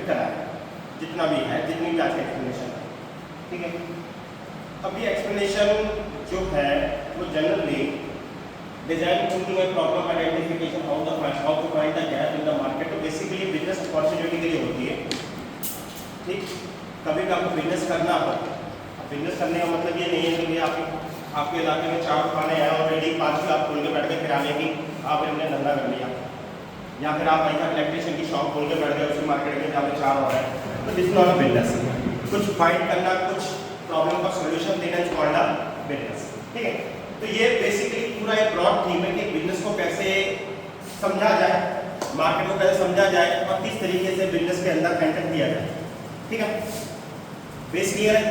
करा है, जितना भी है, जितनी भी आज का एक्सप्लेनेशन है, ठीक है। अब ये एक्सप्लेनेशन जो है वो generally design thinking and problem identification how to find the gap in the market, तो बेसिकली बिजनेस अपॉर्चुनिटी के लिए होती है, ठीक। कभी भी आपको बिजनेस करना हो, बिजनेस करने का मतलब ये नहीं है कि आपके इलाके में 4 दुकानें हैं और ऑलरेडी 5 भी आप खोल के बैठ गए किराने की, आपने धंधा कर लिया, या फिर आप वहीं का इलेक्ट्रिशियन की शॉप खोल के बैठ गए उसी मार्केट में जहाँ पे 4 और है, तो दिस नॉट अ बिजनेस। कुछ फाइंड करना, कुछ प्रॉब्लम का सोल्यूशन देना इज कॉल्ड अ बिजनेस, ठीक है। तो ये बेसिकली पूरा एक ब्रॉड थीम है कि बिजनेस को कैसे समझा जाए, मार्केट को कैसे समझा जाए और किस तरीके से बिजनेस के अंदर एंटर किया जाए, ठीक है। बेस क्लियर है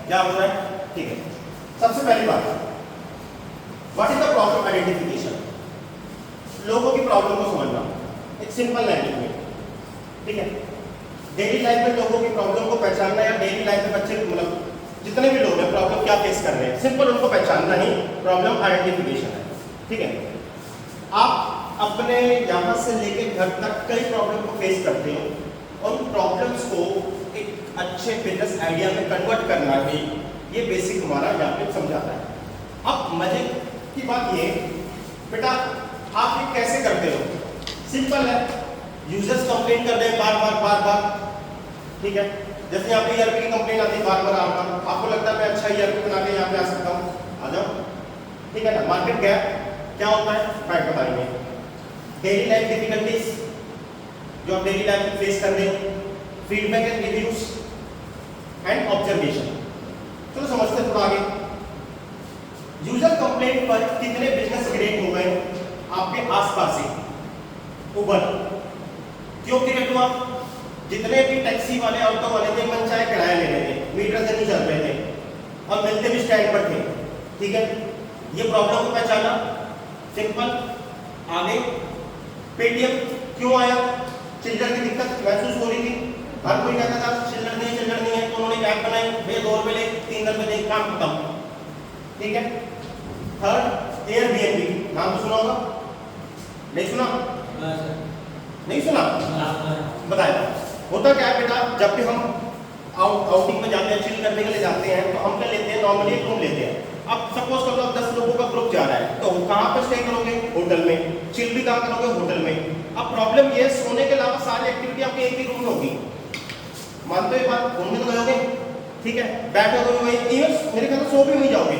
क्या हो रहा है, ठीक है। सबसे पहली बात, what is the problem identification, लोगों की प्रॉब्लम को समझना एक सिंपल लैंग्वेज में, ठीक है। डेली लाइफ में लोगों की प्रॉब्लम को पहचानना, या डेली लाइफ में बच्चे मतलब जितने भी लोग हैं प्रॉब्लम क्या फेस कर रहे हैं, सिंपल उनको पहचानना ही प्रॉब्लम आइडेंटिफिकेशन है, ठीक है। आप अपने यहाँ से लेके घर तक कई प्रॉब्लम को फेस करते हो, और उन प्रॉब्लम्स को एक अच्छे बिजनेस आइडिया में कन्वर्ट करना ही ये बेसिक हमारा यहाँ पे समझाता है। अब मजे की बात ये, बेटा आप ये कैसे करते हो, सिंपल है, यूजर्स कंप्लेन कर रहे हैं बार बार, ठीक है। जैसे यहाँ पे ईआरपी की कंप्लेन आती है बार आपको लगता है मैं अच्छा ईआरपी बना के यहाँ पे आ सकता हूँ, आ जाओ, ठीक है ना। मार्केट गैप क्या होता है फैक्ट बताएंगे। डेली लाइफ डिफिकल्टीज जो आप डेली लाइफ में फेस कर रहे हो, feedback and reviews and observation. चलो समझते थोड़ा आगे। यूजर कंप्लेंट पर कितने बिजनेस क्रिएट हो गए आपके आसपास से, उबर क्यों क्रिएट हुआ, जितने भी टैक्सी वाले ऑटो वाले थे मन चाहे किराया ले रहे थे, मीटर से नहीं चल रहे थे और मिलते भी स्टैंड पर थे, ठीक है। ये प्रॉब्लम को पहचाना, सिंपल। आगे पेटीएम क्यों आया, चिल्ड्रन की दिक्कत महसूस हो रही थी, हर कोई कहता था चिल्ड्रन नहीं है, तो उन्होंने ऐप बनाई, भैया 2 रुपये ले 3 रुपये दे, काम खत्म, ठीक है। थर्ड एयरबीएनबी, नाम तो सुना होगा, नहीं सुना, नहीं सुना, बताया। होता क्या है बेटा, जब भी हम आउटिंग में जाते हैं, चिल करने के लिए जाते हैं, तो हम क्या लेते हैं, नॉर्मली एक रूम लेते हैं। अब सपोज कर लो 10 लोगों का ग्रुप जा रहा है, तो कहाँ पर स्टे करोगे, होटल में, चिल भी कहाँ करोगे, होटल में। अब प्रॉब्लम ये, सोने के अलावा सारी एक्टिविटी आपके एक ही रूम में होगी, मानते हो ये बात, घूमने तो गए, ठीक है, बैठोगे वही, इवन मेरे ख्याल से सो भी वहीं जाओगे।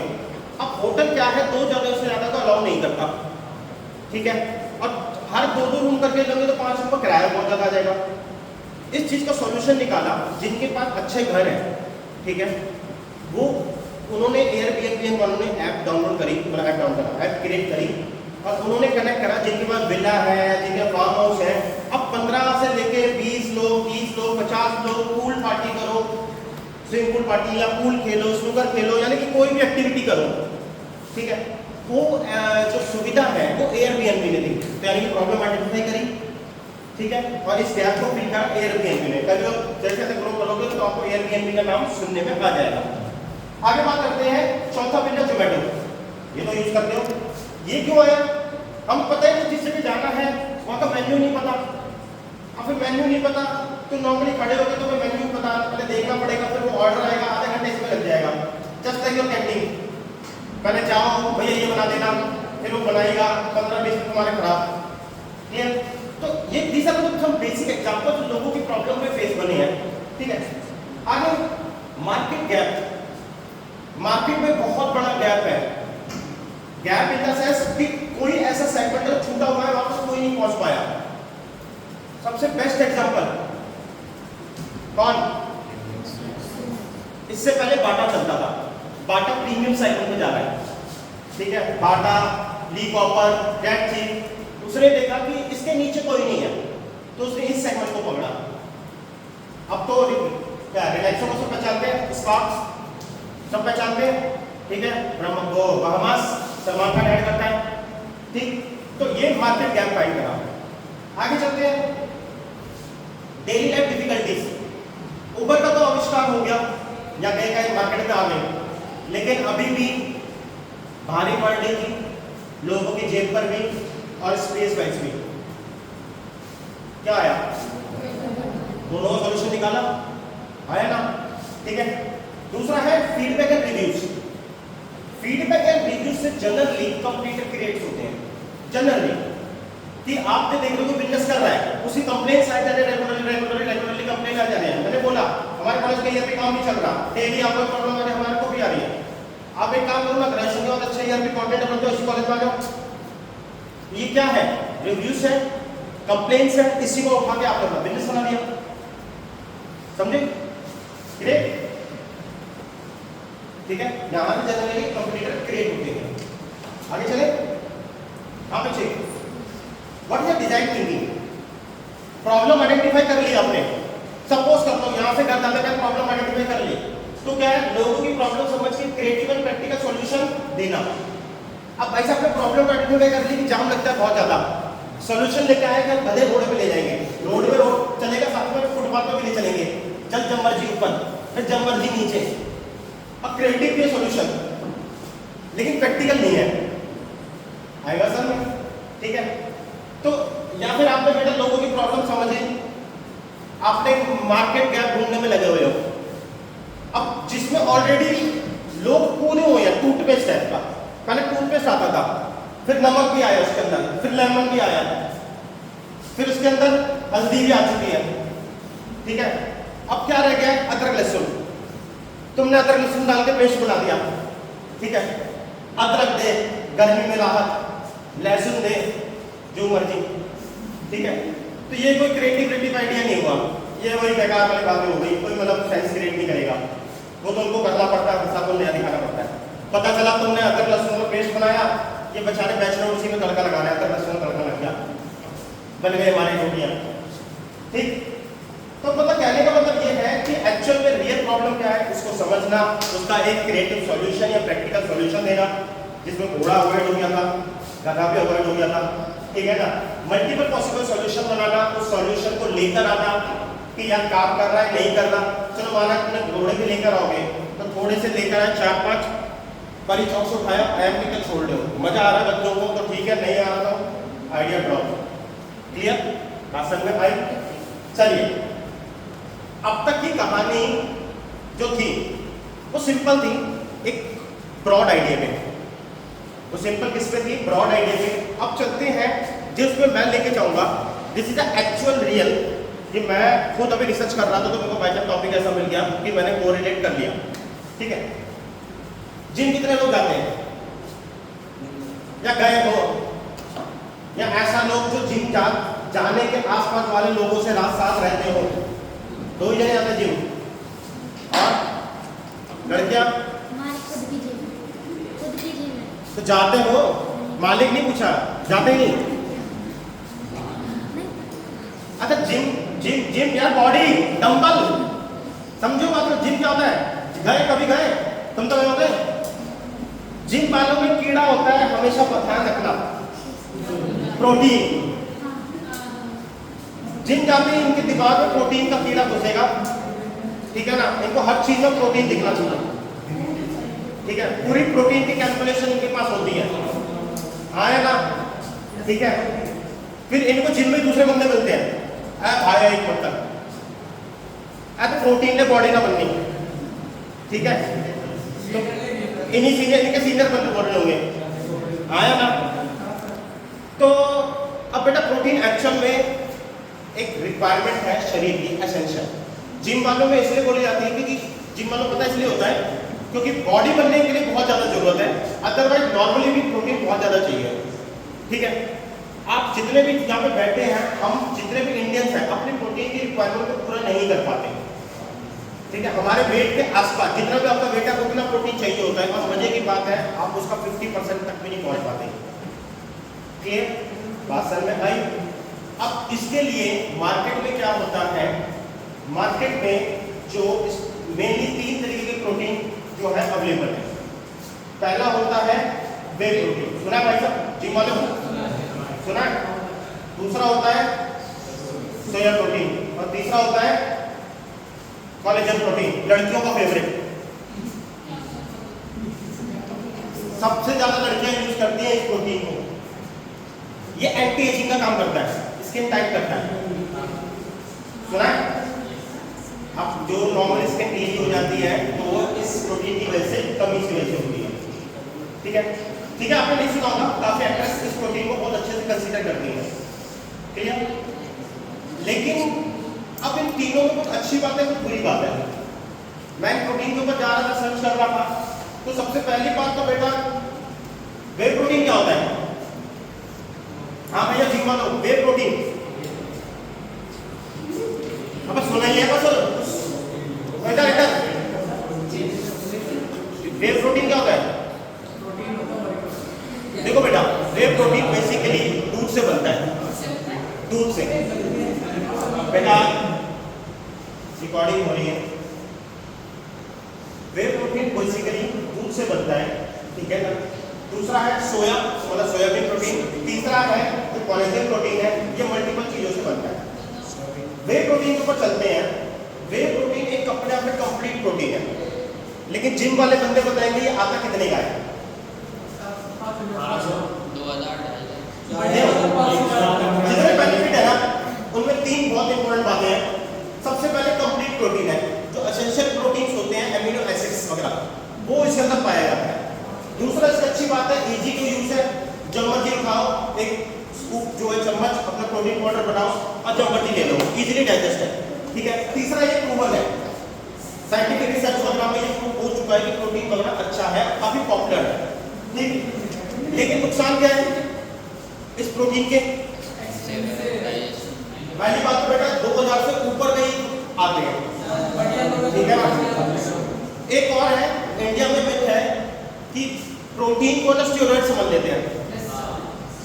अब होटल क्या है, 2 जगह से ज़्यादा तो अलाउ नहीं करता, ठीक है, और हर 2 रूम करके लोगे तो 5 रुपये किराया बहुत ज़्यादा आ जाएगा। इस चीज़ का सॉल्यूशन निकाला, जिनके पास अच्छे घर है, ठीक है, वो उन्होंने एयरबीएनबी वालों ने ऐप डाउनलोड करी, मतलब ऐप डाउनलोड करा, ऐप क्रिएट करी, और उन्होंने कनेक्ट करा जिनके पास विला है, जिनके फार्म हाउस है। अब 15 से लेके 20 लोग, 30 लोग, 50 लोग पूल पार्टी करो, स्विमिंग पूल पार्टी या पूल खेलो, स्नूकर खेलो, यानी कि कोई भी एक्टिविटी करो, ठीक है। वो जो सुविधा है वो एयरबीएनबी ने दी, तो यानी कि प्रॉब्लम आइडेंटिफाई करी, ठीक है, और इस गैप को फिल कर एयरबीएनबी ने, कभी जैसे जैसे ग्रो करोगे तो आपको एयरबीएनबी का नाम सुनने में आ जाएगा। आगे बात करते हैं चौथा बिजनेस जोमेटो, ये तो यूज करते हो। ये क्यों आया, हम पता ही नहीं, जिस जगह जाना है वहाँ का मेन्यू नहीं पता, और फिर मेन्यू नहीं पता तो नॉर्मली खड़े होकर तो मेन्यू पता पहले देखना पड़ेगा, फिर वो ऑर्डर आएगा, आधे घंटे इसमें लग जाएगा। जस्ट लाइक योर कैंटीन, पहले जाओ भैया ये बना देना, फिर वो बनाएगा, 15-20 मिनट तुम्हारे खराब, क्लियर। तो ये these are some basic example जो लोगों की प्रॉब्लम में फेस बने हैं, ठीक है। आगे मार्केट गैप, मार्केट में बहुत बड़ा गैप है, गैप इन द सेंस कि कोई ऐसा सेगमेंट जो छूटा हुआ है, वहां पर कोई नहीं पहुंच पाया। सबसे बेस्ट एग्जांपल कौन, इससे पहले बाटा चलता था, बाटा प्रीमियम सेगमेंट में जा रहा है, ठीक है, बाटा, ली कॉपर, डेट चीप। उसने देखा कि इसके नीचे कोई नहीं है, तो उसने इस सेगमेंट को पकड़ा। अब तो क्या रिलैक्सो को सब पहचानते हैं, स्पार्क्स सब पहचानते हैं, ठीक है, ब्रह्मो बहामास सलमान खान ऐड करता है, ठीक। तो ये मार्केट गैप फाइंड करा। आगे चलते हैं, डेली लाइफ डिफिकल्टीज। उबर का तो आविष्कार हो गया या गए कहीं मार्केट में आ गए, लेकिन अभी भी भारी पड़ रही थी लोगों की जेब पर भी और स्पेस वाइज भी। क्या आया, दोनों का सॉल्यूशन निकाला, आया ना, ठीक है। दूसरा है feedback and reviews. Feedback and reviews से जनरली कंप्लीटर क्रिएट होते हैं, जनरली कि आपने देख रहे हो बिजनेस कर रहा है, उसी कंप्लेंट्स आ जा रहे हैं, रेगुलरली कंप्लेंट आ जा रहे हैं। मैंने बोला हमारे कॉलेज का ईआरपी काम नहीं चल रहा, डेली आपको प्रॉब्लम आ रही है, हमारे को भी आ रही है। आप एक काम करो ना, ग्रेजुएशन के बाद अच्छा ईआरपी कंटेंट बनते हो, इसी कॉलेज में आ जाओ। ये क्या है? रिव्यूज है, कंप्लेंट्स है, इसी को उठा के आपने अपना बिजनेस बना दिया, समझे? ग्रेट, ठीक है। यहां से जनरली कंप्यूटर क्रिएट होते हैं। आगे चले, आप पीछे what is design thinking. Problem identify कर ली आपने, सपोज करता हूं यहां से घर जाते हैं प्रॉब्लम आइडेंटिफाई कर ली, तो क्या है, लोगों की प्रॉब्लम समझ के क्रिएटिव एंड प्रैक्टिकल सॉल्यूशन देना। अब भाई साहब ने प्रॉब्लम आइडेंटिफाई कर ली कि जाम लगता है बहुत ज्यादा, सॉल्यूशन लेके आए कि भले रोड पे ले जाएंगे, रोड पे रोड चलेगा, साथ में फुटपाथ पे भी ले चलेंगे, चल जब मर्जी ऊपर फिर जब मर्जी नीचे। अब क्रिएटिव के सॉल्यूशन, लेकिन प्रैक्टिकल नहीं है, आएगा सर में, ठीक है। तो या फिर आपने बेटा लोगों की प्रॉब्लम समझी, आपने मार्केट गैप ढूंढने में लगे हुए हो, अब जिसमें ऑलरेडी लोग पूरे हुए हैं, टूथपेस्ट टाइप का, पहले टूथपेस्ट आता था, फिर नमक भी आया उसके अंदर, फिर लेमन भी आया, फिर उसके अंदर हल्दी भी आ चुकी है, ठीक है। अब क्या रह गया? अदरक लहसुन। तुमने अदरक लहसुन डाल के पेस्ट बना दिया, ठीक है। अदरक दे गर्मी में राहत, लहसुन दे जो मर्जी, ठीक है। तो ये कोई क्रिएटिव आइडिया नहीं हुआ, ये वही बेकार वाली बातें हो गई, कोई मतलब सेंस क्रिएट नहीं करेगा, वो तो उनको करना पड़ता है, सबको नया दिखाना पड़ता है। पता चला तुमने अदरक लहसुन का पेस्ट बनाया, ये बेचारे बैचलर उसी में तड़का लगा रहे हैं, अदरक लहसुन का तड़का लग गया, बन गए हमारी रोटियां, ठीक। तो मतलब कहने का मतलब ये है कि एक्चुअल में रियल प्रॉब्लम क्या है, इसको समझना, उसका एक क्रिएटिव सॉल्यूशन या प्रैक्टिकल सॉल्यूशन देना, जिसमें घोड़ा अवॉइड हो गया था, गधा भी अवॉइड हो गया था, ठीक है ना। मल्टीपल पॉसिबल सॉल्यूशन बनाना, उस सॉल्यूशन को लेकर आना कि यार काम कर रहा है नहीं कर रहा। चलो माना तुमने घोड़े भी लेकर आओगे, तो थोड़े से लेकर आए 4-5 परी चौक से उठाया, एम के छोड़ दो, मजा आ रहा है बच्चों को तो ठीक है, नहीं आ रहा तो आइडिया ड्रॉप। क्लियर? बात समझ में आई? चलिए, अब तक की कहानी जो थी वो सिंपल थी, एक ब्रॉड आइडिया में, वो सिंपल किस पे थी? ब्रॉड आइडिया पे। अब चलते हैं जिसमें मैं लेके जाऊंगा, this is the actual real, कि मैं खुद अभी रिसर्च कर रहा था तो मेरे को बाय चांस टॉपिक ऐसा मिल गया कि मैंने कोरिलेट कर लिया, ठीक है। जिम कितने लोग जाते हैं या गए हो, या ऐसा लोग जो जिम जाने के आसपास वाले लोगों से रात साथ रहते हो, 2 ही जने जाते जिम, और लड़कियां तो जाते हो, मालिक नहीं पूछा, जाते ही नहीं। अच्छा जिम जिम जिम यार बॉडी डंबल, समझो मतलब जिम क्या होता है? गए कभी गए तुम तो गए होते? जिम वालों में कीड़ा होता है, हमेशा ध्यान रखना, प्रोटीन। जिम जाते ही इनके दिमाग में प्रोटीन का कीड़ा घुसेगा, ठीक है ना। इनको हर चीज में प्रोटीन दिखना चाहिए, ठीक है। पूरी प्रोटीन की कैलकुलेशन इनके पास होती है, आया ना, ठीक है। फिर इनको जिम में दूसरे बंदे मिलते हैं, भाई एक मतलब तो प्रोटीन ने बॉडी ना बननी, ठीक है। तो इन्हीं सीनियर बंदे बोल रहे होंगे, आया ना। तो अब बेटा प्रोटीन एक्चुअल में एक रिक्वायरमेंट है शरीर की, एसेंशियल। जिम वालों में इसलिए बोली जाती है क्योंकि जिम वालों पता इसलिए होता है क्योंकि बॉडी बनने के लिए बहुत ज़्यादा जरूरत है, अदरवाइज नॉर्मली भी प्रोटीन बहुत ज़्यादा चाहिए, ठीक है। आप जितने भी यहाँ पे बैठे हैं, हम जितने भी इंडियंस हैं, अपनी प्रोटीन की रिक्वायरमेंट को पूरा नहीं कर पाते, ठीक है। हमारे वेट के आसपास जितना भी आपका वेट है उतना प्रोटीन चाहिए होता है, और मजे की बात है आप उसका 50% तक भी नहीं पहुँच पाते, क्लियर? बात समझ में आई? अब इसके लिए मार्केट में क्या होता है, मार्केट में जो मेनली 3 तरीके के प्रोटीन जो है अवेलेबल है। पहला होता है वे प्रोटीन, सुना भाई साहब, जिम वालों सुना है। दूसरा होता है सोया प्रोटीन, और तीसरा होता है कोलेजन प्रोटीन, लड़कियों का फेवरेट। सबसे ज्यादा लड़कियां यूज करती हैं इस प्रोटीन को, ये एंटी एजिंग का काम करता है, स्किन टाइट करता है, सुना है। ढीली हो जाती है तो वो इस प्रोटीन की वजह से, कमी की वजह से होती है। ठीक है, ठीक है, आपने नहीं सुना होगा, काफी एक्ट्रेस इस प्रोटीन को बहुत अच्छे से कंसीडर करती हैं। ठीक है, लेकिन अब इन तीनों में कुछ अच्छी बात है, कुछ बुरी बात है। मैं प्रोटीन के ऊपर जा रहा था, सर्च कर रहा था, तो सबसे पहली बात तो बेटा वे प्रोटीन क्या होता है? हाँ भैया जी मानो, वे प्रोटीन अब सुना ही है बस बेटा बेटा, वे प्रोटीन क्या होता है? देखो बेटा, वे प्रोटीन बेसिकली दूध से बनता है, दूध से। बेटा रिकॉर्डिंग हो रही है। वे प्रोटीन बेसिकली दूध से बनता है, ठीक है ना। दूसरा है सोया, मतलब सोयाबीन प्रोटीन। तीसरा है जो कोलेजन प्रोटीन है, ये मल्टीपल चीजों से बनता है। वे प्रोटीन के ऊपर चलते हैं। वे प्रोटीन एक अपने आप में कंप्लीट प्रोटीन है, लेकिन जिम वाले बंदे बताएंगे ये आता कितने का है? 2000 जितने बेनिफिट है ना, उनमें तीन बहुत इंपॉर्टेंट बातें हैं। सबसे पहले कंप्लीट प्रोटीन है, जो एसेंशियल प्रोटीन्स होते हैं, एमिनो एसिड्स वगैरह, वो इसके अंदर पाया जाता है। दूसरा इसकी अच्छी बात है, इजी टू यूज है। जब मर्जी उठाओ, एक स्कूप जो है चम्मच, अपना प्रोटीन पाउडर बनाओ और जब मर्जी ले लो, इजीली डाइजेस्ट है। ठीक है, तीसरा ये प्रूवन है, साइंटिफिक रिसर्च वगैरह में ये प्रूव हो चुका है कि प्रोटीन वगैरह अच्छा है, काफी पॉपुलर है। ठीक, लेकिन नुकसान क्या है इस प्रोटीन के? पहली बात तो बेटा 2000 से ऊपर के ही आते हैं, ठीक है ना। एक और है, इंडिया में मिथ है कि प्रोटीन को ना स्टेरॉइड समझ लेते हैं,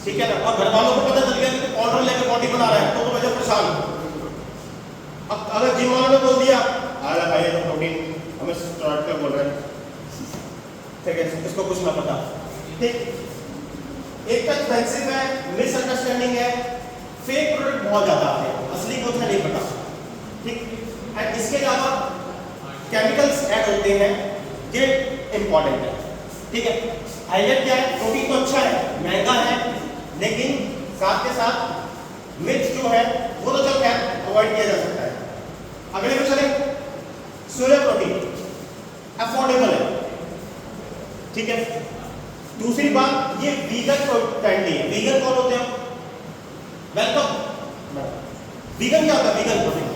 ठीक है ना, और घर वालों को पता चल गया कि पाउडर लेकर बॉडी बना रहा है तो वजह परेशान। अब अगर जिम वालों ने बोल दिया अरे भाई तो प्रोटीन हमें स्टेरॉइड का बोल रहे हैं, ठीक है, इसको कुछ ना पता। ठीक, एक तो एक्सपेंसिव है, मिसअंडरस्टैंडिंग है, फेक प्रोडक्ट बहुत ज्यादा आते हैं, असली कुछ नहीं पता। ठीक, एंड इसके अलावा केमिकल्स ऐड होते हैं, ये इंपॉर्टेंट है। ठीक है, हाईलाइट क्या है, प्रोटीन तो अच्छा है, महंगा है, लेकिन साथ के साथ मिर्च जो है वो तो चल है, अवॉइड किया जा सकता है। अगले में चले, सोया प्रोटीन अफोर्डेबल है, ठीक है। दूसरी बात, ये वीगन फ्रेंडली है। वीगन कौन होते हैं? वेलकम। वीगन क्या होता है? वीगन प्रोटीन,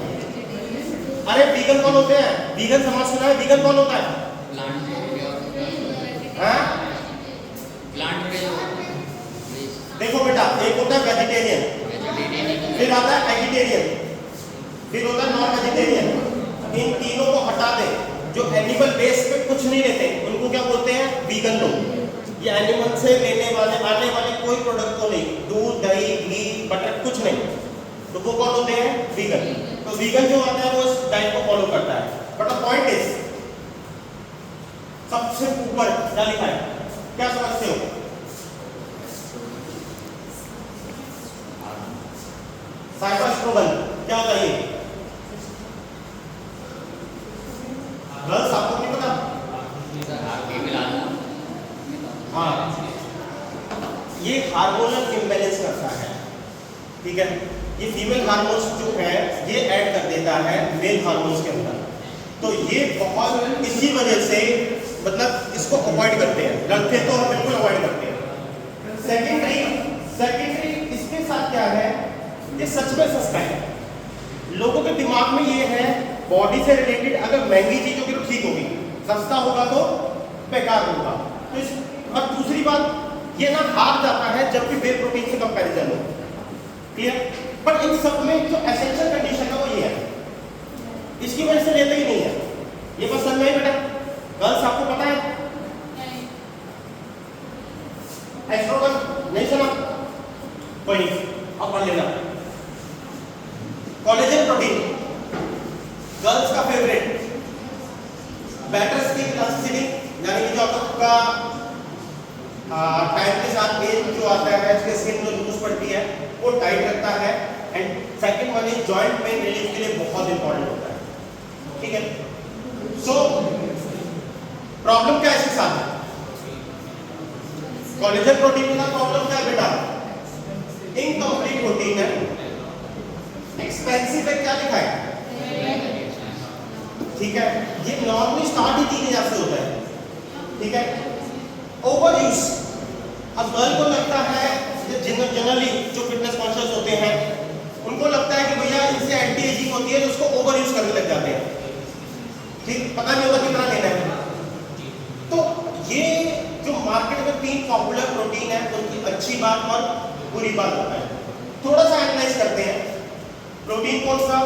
अरे वीगन कौन होते हैं? वीगन समाज सुना है? वीगन कौन होता है? प्लांट देखो बेटा, एक होता है वेजिटेरियन, फिर आता है एगिटेरियन, फिर होता है नॉन वेजिटेरियन। इन तीनों को हटा दे, जो एनिमल बेस पे कुछ नहीं लेते, उनको क्या बोलते हैं? वीगन लोग। ये एनिमल से लेने वाले आने वाले कोई प्रोडक्ट को नहीं, दूध दही घी बटर कुछ नहीं, तो वो कौन होते हैं? वीगन। तो वीगन जो आता है वो इस डाइट को फॉलो करता है। बट द पॉइंट इज, सबसे ऊपर क्या लिखा है, क्या समझते हो? साइटोस्ट्रोगन क्या होता है? ये गर्ल्स आपको नहीं पता? हाँ, ये हार्मोनल इम्बैलेंस करता है, ठीक है। ये फीमेल हार्मोन्स जो है ये ऐड कर देता है मेल हार्मोन्स के अंदर, तो ये बहुत इसी वजह से मतलब इसको अवॉइड करते हैं, लड़के तो बिल्कुल अवॉइड करते हैं। सेकेंडरी इसके साथ क्या है, ये सच में सस्ता है। लोगों के दिमाग में ये है बॉडी से रिलेटेड अगर महंगी चीज होगी तो ठीक होगी, सस्ता होगा तो बेकार होगा। तो इस और दूसरी बात ये ना हार जाता है जब भी वे प्रोटीन से कंपैरिजन हो, क्लियर। बट इन सब में जो एसेंशियल कंडीशन है वो ये है, इसकी वजह से लेते ही नहीं है। ये बस समझ में बेटा, गर्ल्स आपको पता है एस्ट्रोगन नहीं सुना? कोई नहीं, अब पढ़ लेना। कोलेजन प्रोटीन गर्ल्स का फेवरेट, बेटर स्किन इलास्टिसिटी, यानी कि जो आपका टाइम के साथ एज जो आता है उसकी स्किन जो लूज पड़ती है वो टाइट रखता है। And second one is joint pain relief के लिए बहुत इंपॉर्टेंट होता है, ठीक है। सो प्रॉब्लम क्या है इसके साथ? कोलेजन प्रोटीन का प्रॉब्लम क्या है बेटा? इनकम्प्लीट प्रोटीन है, एक्सपेंसिव है, क्या लिखा है? ठीक है, ये नॉर्मली स्टार्ट ही 3000 से होता है, ठीक है। ओवर यूज, अब गर्ल को लगता है, जनरली जो फिटनेस कॉन्शियस होते हैं उनको लगता है कि भैया इनसे एंटी एजिंग होती है, तो उसको ओवर यूज करने लग जाते हैं, ठीक, पता नहीं होता कितना लेना है। तो ये जो मार्केट में 3 पॉपुलर प्रोटीन है उनकी अच्छी बात और बुरी बात होता है, थोड़ा सा एनालाइज करते हैं। प्रोटीन कौन सा?